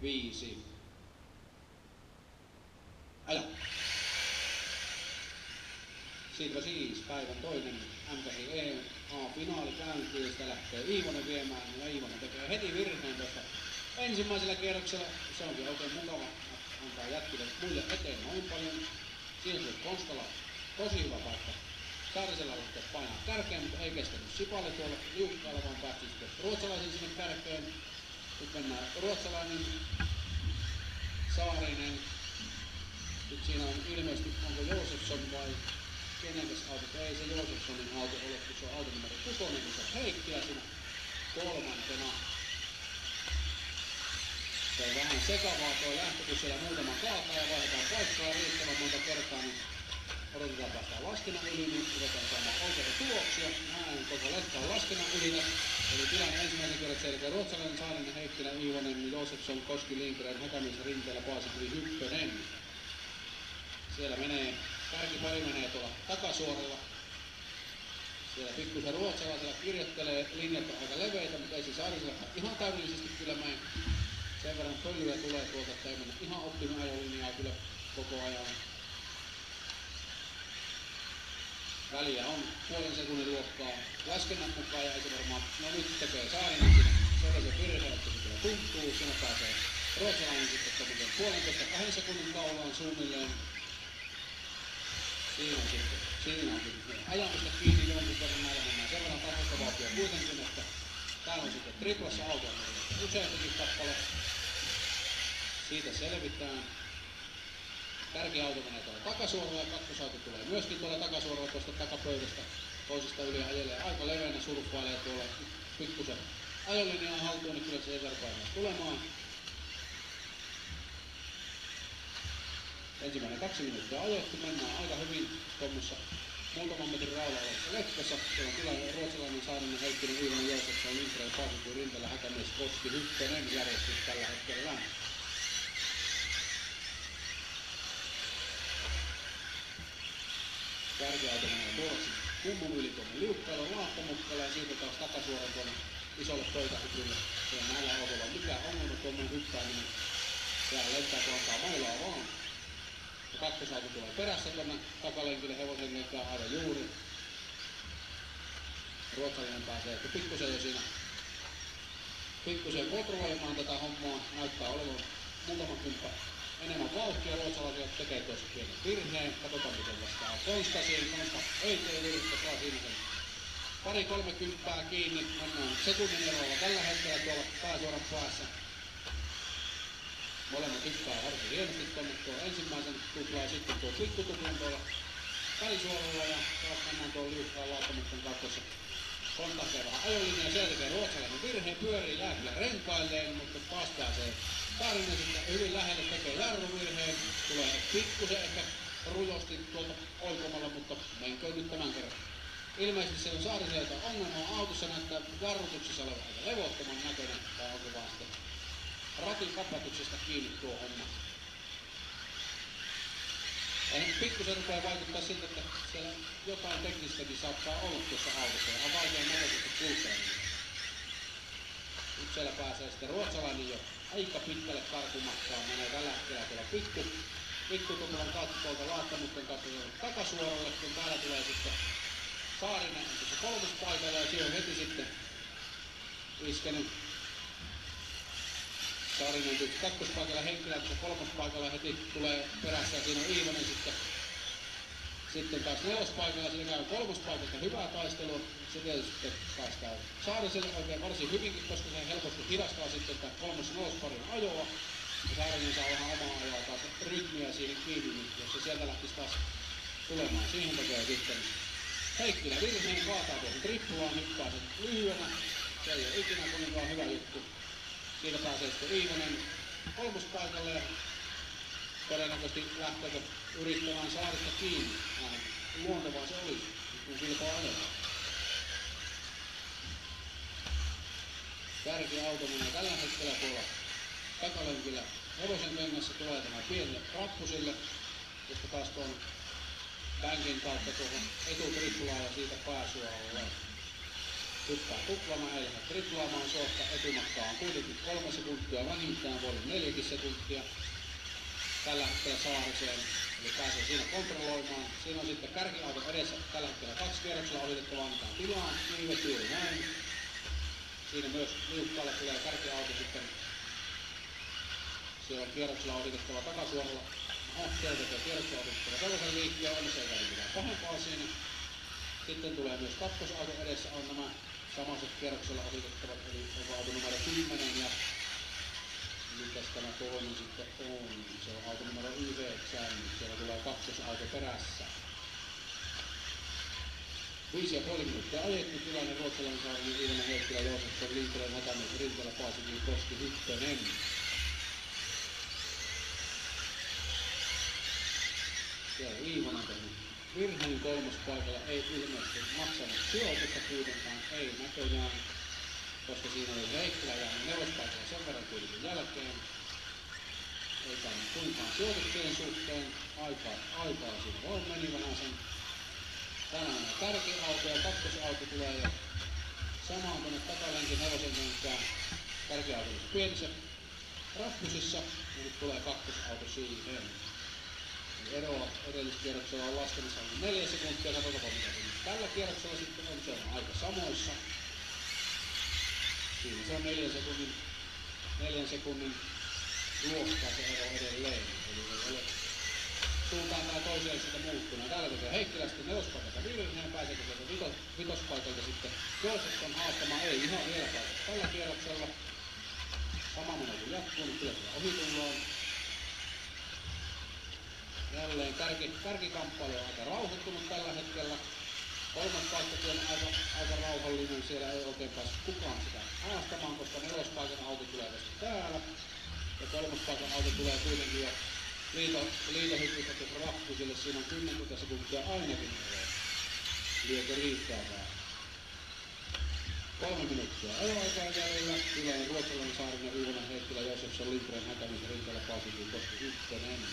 5. Aja. Siitä siis päivän toinen MKI A-finaali käyntiin, ja sitä lähtee Iivonen viemään, ja Iivonen tekee heti virheen tuosta ensimmäisellä kierroksella. Se onkin oikein mukava, antaa jätkille muille eteen noin paljon. Siinä se Konstalla tosi hyvä paikka. Saarisella lähtee painaa kärkeen, mutta ei kestänyt Sipalle tuolla liukkaalla, vaan päästi sitten ruotsalaisen sinne kärkeen. Nyt mennään ruotsalainen, Saarinen. Nyt siinä on ilmeisesti, onko Joosefsson vai kenenkäs auto? Ei se Joosefssonin auto ole, kun se on auto numero 6, kun se on Heikkilä siinä kolmantena. Se on vähän sekavaa tuo lähtö, kun siellä muutama kaataa ja vaihdetaan paikkaa riittävän monta kertaa, niin odotetaan päästään laskennan yli, niin ruvetaan saamaan oikeita tuloksia. Näin koko letka on laskennan yli. Eli tilanne ensimmäisen kerran selkeä ruotsalainen, Saarinen, Heikkilä, Iivonen, Joosefsson, Koski, Lindgren, Häkämies, Rinteellä, Paasikivi, Hyppönen. Siellä menee, kärkipari menee tuolla takasuoralla. Siellä pikkusen ruotsalaisella kirjoittelee, linjat on aika leveitä, mutta ei se Saarisella ihan täydellisesti kyllä mene. Sen verran pölyä tulee tuolta, että ei mennä ihan optimiajolinjaa kyllä koko ajan. Väliä on puolen sekunnin luokkaa laskennan mukaan ja ei se varmaan, no nyt tekee Saarinen siinä sellaisen virheen, että se kyllä tuntuu, siinä pääsee ruotsalainen sitten tommoisen 1,5–2 sekunnin kaulaan suunnilleen. Siinä on sitten ajamista kiinni jonkun verran näillä mennään sen verran tasoista vauhtia kuitenkin, että täällä on sitten triplassa autoa useampikin kappale. Siitä selvitään. Kärkiauto menee tuolla takasuoralla ja kakkosauto tulee myöskin tuolla takasuoralla tuosta takapöydästä toisesta yli ajelee aika leveänä, surffailee tuolla pikkusen ajolinjaa haltuun, niin kyllä se ei painaa tulemaan. Ensimmäinen 2 minuuttia ajettu, mennään aika hyvin tuommoissa muutaman metrin raudalla olevassa letkassa. Siellä on tilanne ruotsalainen, Saarinen, Heikkinen, Iivonen, Joosefsson, Lindgren, Paasikivi, Rinteellä, Häkämies, Koski, Hyppönen järjestys tällä hetkellä. Kärkiauto menee tuollaksi kummun yli tuonne liukkailla laattamukkalle ja siitä taas takasuoran tuonne isolle pöytähypylle. Ja näillä autolla on mikään ongelma tuommoinen hyppääminen. Siellä lentää kun antaa mailaa vaan. Ja kakkosauto tulee perässä tuonne takalenkille hevosen lenkään aivan juuri. Ruotsalainen pääsee ehkä pikkusen jo siinä kontrolloimaan tätä hommaa. Näyttää olevan muutama kymppa enemmän vauhtia. Ruotsalaisia tekee tuossa pienen virheen. Katsotaan miten vastaan Konsta siihen. Konsta ei tee virhettä, saa siinä sen 2–3 kiinni. Mennään sekunnin erolla tällä hetkellä tuolla pääsuoran päässä. Molemmat hyppää varsin hienosti tuonne tuo ensimmäisen tuplaan ja sitten tuo pikkutuplan tuolla välisuoralla ja taas mennään tuolla liukkaan laattamuksen kakkossa. Konsta tekee vähän ajolinja ja sen tekee ruotsalainen virheen, pyörii, jää kyllä renkailleen, mutta taas pääsee Saarinen sitten hyvin lähelle, tekee jarruvirheen, tulee pikkusen ehkä rujosti tuolta oikomalla, mutta menköön nyt tämän kerran. Ilmeisesti siellä on Saariselta ongelma autossa, näyttää jarrutuksessa olevan aika levottoman näköinen, vai onko vaan sitten ratin kapatuksesta kiinni tuo homma. Ja nyt pikkusen rupeaa vaikuttaa siltä, että siellä jotain teknistäkin saattaa olla tuossa autossa ja on vaikea näköisesti kulkea. Nyt siellä pääsee sitten ruotsalainen jo aika pitkälle karkumatkaan, menee tällä hetkellä tuolla pikkutuplan kautta tuolta laattamuksen kautta takasuoralle, kun täällä tulee sitten Saarinen tuossa kolmospaikalla ja siellä on heti sitten iskenyt Saarinen tietysti kakkospaikalla, Heikkilä tuossa kolmospaikalla heti tulee perässä ja siinä on Iivonen sitten taas nelospaikalla, siinä käy kolmospaikasta hyvää taistelua. Se tietysti sitten päästään Saariselle oikein varsin hyvinkin, koska se helposti hidastaa sitten tämän kolmos-nelosparin ajoa. Ja Saarinen saa vähän omaa ajoa taas rytmiä siihen kiinni, jos se sieltä lähtisi taas tulemaan. Siihen tekee sitten Heikkilä virheen, kaataa tuohon trippulaan, hyppää sen lyhyenä. Se ei ole ikinä kuitenkaan hyvä juttu. Siitä pääsee sitten Iivonen kolmospaikalle ja todennäköisesti lähteekö yrittämään Saarista kiinni. Näin luontevaa se olisi, kun kilpaa ajetaan. Kärkiauto menee tällä hetkellä tuolla takalenkillä hevosen kengässä, tulee tämä pienelle rappusille, josta taas tuon bänkin kautta tuohon etutrippulaan ja siitä pääsuoralle. Tuppaa tuplaamaan, ei lähde triplaamaan suotta. Etumatka on kuitenkin 3 sekuntia, vähintään voi olla 4 sekuntia. Tällä hetkellä Saariseen, eli pääsee siinä kontrolloimaan. Siinä on sitten kärkiauto edessä tällä hetkellä 2 kierroksella ohitettavaa, annetaan tilaa, niivet juuri näin. Siinä myös liukkaalle tulee kärkiauto sitten. Siellä on kierroksella ohitettava takasuoralla. Siellä tekee kierroksella ohitettava sellaisen liikkeen, onneksi ei käynyt mitään pahempaa siinä. Sitten tulee myös kakkosauto edessä, on nämä samaiset kierroksella ohitettavat, eli onko auto numero 10 ja mitäs tämä toinen sitten on? Se on auto numero 9, siellä tulee kakkosauto perässä. 5,5 minuuttia ajettu, tilanne Ruotsalainen Saarinen, Ilman Heikkilä, Joosefsson, Lindgren, Häkämies, Rintelä, Paasikivi, Koski, Hyttönen. Siellä on Iivonen tehnyt virheen 3. paikalla, ei ilmeisesti maksanut sijoitusta kuitenkaan, ei näköjään, koska siinä oli Heikkilä jäänyt 4. paikalla sen verran kuitenkin jälkeen. Ei käynyt kuinkaan sijoituksien suhteen, aikaa siinä voi meni vähän sen. Tänään on kärkiauto ja kakkosauto tulee jo samaan tuonne takalenkin hevosen kanssa. Kärkiauto on pienissä rappusissa ja nyt tulee kakkosauto siihen. Eroa edelliskierroksella on laskemassa 4 sekuntia, katsotaan mitä se nyt tällä kierroksella sitten on, se on aika samoissa. Siinä se on 4 sekunnin luokkaa se ero edelleen, eli ei ole suuntaan tai toiseen sitä muuttunut. Täällä tekee Heikkilä sitten 4. paikalta virheen, pääseekö sieltä 5. paikalta sitten Joosefsson haastamaan, ei ihan vielä pääse tällä kierroksella. Sama meno kun jatkuu, niin kyllä siellä ohi tullaan. Jälleen kärkikamppailu on aika rauhoittunut tällä hetkellä. 3. paikkakin on aika rauhallinen, siellä ei oikein päässyt kukaan sitä haastamaan, koska 4. paikan auto tulee tästä täällä. Ja 3. paikan auto tulee kuitenkin jo liitohyppistä tuossa rappusille, siinä on 10 sekuntia ainakin eroa. Liekö riittää vähän. 3 minuuttia ajoaikaa jäljellä. Tilanne Ruotsalainen Saarinen, Iivonen, Heikkilä, Joosefsson, Lindgren, Häkämies, Rintelä, Paasikivi, Koski, Hyttönen.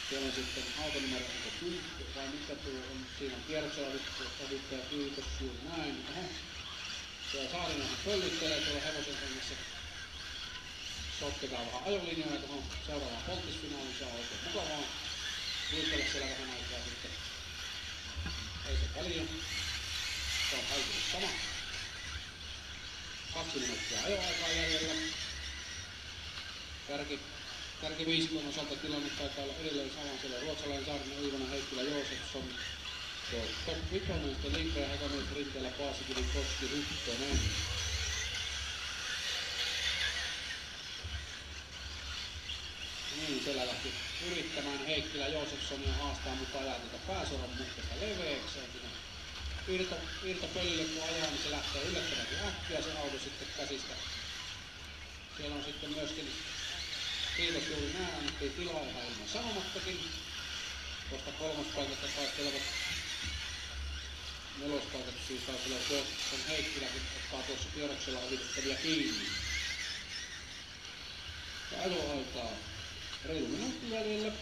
Siellä on sitten auto numero 10, vai mikä tuo on, siinä on kierroksella ohittaja, kiitos, juuri näin. Siellä Saarinenhan pöllittelee tuolla hevosen kanssa. Sotketaan vähän ajolinjoja tuohon seuraavaan polttisfinaaliin, se on oikein mukavaa. Liikkele siellä vähän aikaa sitten. Ei se paljon. Se on kaikille sama. 2 minuuttia ajoaikaa jäljellä. Kärkiviisikon osalta tilanne taitaa olla edelleen sama. Siellä on Ruotsalainen Saarinen, Iivonen, Heikkilä, Joosefsson. Top 5, sitten Lindgren, Häkämies, Rintelä, Paasikivi, Koski, Hyttönen. Niin, siellä lähti yrittämään Heikkilä Joosefssonia haastaa, mutta ajaa tätä pääsuoran mutkasta leveäkseen. Irtopöllille kun ajaa, niin se lähtee yllättävänkin äkkiä se auto sitten käsistä. Siellä on sitten myöskin, kiitos juuri näin, annettiin tilaa ihan ilman sanomattakin, koska 3. paikasta taistelevat 4. paikat siis taistelevat Joosefsson Heikkiläkin ottaa tuossa kierroksella ohitettavia kiinni. Ja ajoaikaa reilu minuutti jäljellä.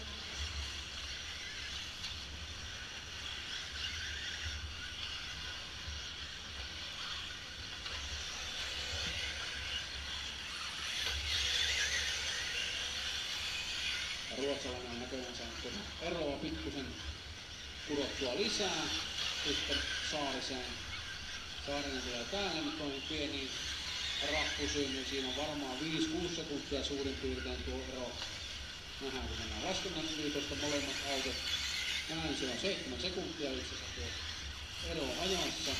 Ruotsalainen on näköjään saanut eroa pikkusen kudottua lisää. Sitten Saariseen. Saarinen tulee täällä, nyt on pieni rappusyyn, niin siinä on varmaan 5-6 sekuntia suurin piirtein tuo ero. Nähdään, kun mennään laskennan liitosta molemmat autot. Näin, se on 7 sekuntia itse asiassa tuo ero ajassa.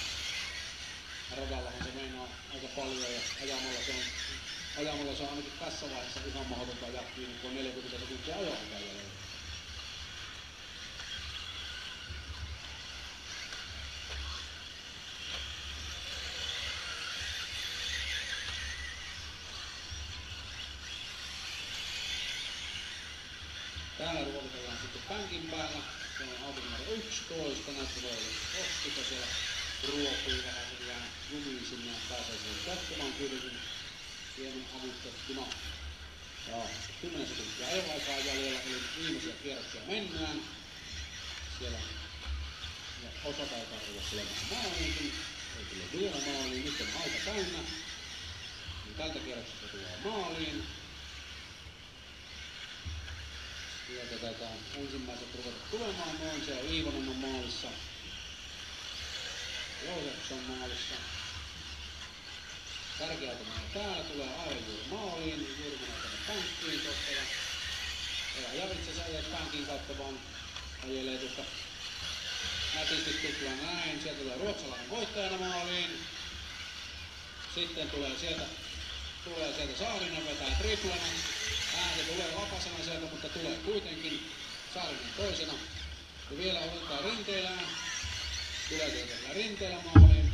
Radallahan se meinaa aika paljon ja ajamalla se on ainakin tässä vaiheessa ihan mahdotonta jatkia, kun on 40 sekuntia ajoaikaa jäljellä. Täällä ruolitellaan sitten pänkin päällä. Se on auto numero 11. Näyttää olla Koskiko siellä ruopii vähän, se jää jumiin sinne ja pääsee siihen jatkumaan kuitenkin. hieman avustettuna. Ja 10 sekuntia ajoaikaa jäljellä, eli viimeisiä kierroksia mennään. Siellä ja osa taitaa olla tulemaan maaliinkin. Ei tule vielä maaliin, nyt on aika täynnä. Niin tältä kierroksesta tulee maaliin. Sieltä taitaa ensimmäiset ruveta tulemaan noin. Siellä Iivonen on maalissa. Joosefs on maalissa. Tärkeältä täällä tulee aivan juuri maaliin. Juuri menee tänne pänkkiin tuosta. Ja itse asiassa ei pänkin kautta vaan ajelee tuosta nätisti tuplaa näin. Sieltä tulee ruotsalainen voittajana maaliin. Sitten tulee sieltä Saarinen vetää triplana. Se tulee lapasena sieltä, mutta tulee kuitenkin Saarinen toisena. Ja vielä otetaan Rinteelään. Tulee tietysti Rinteelä maaliin.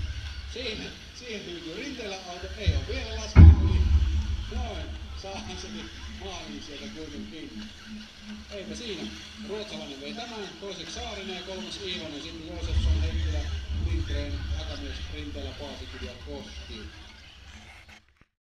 Siihen tyytyy Rinteelä auto. Ei ole vielä laskenut yli. Noin. Saadaan sekin maaliin sieltä kuitenkin. Eipä siinä. Ruotsalainen vei tämän. Toiseksi Saarinen ja kolmas Iivonen. Sitten Joosefsson, Heikkilä, Lindgren, Häkämies, Rinteelä, Paasikivi ja Koski.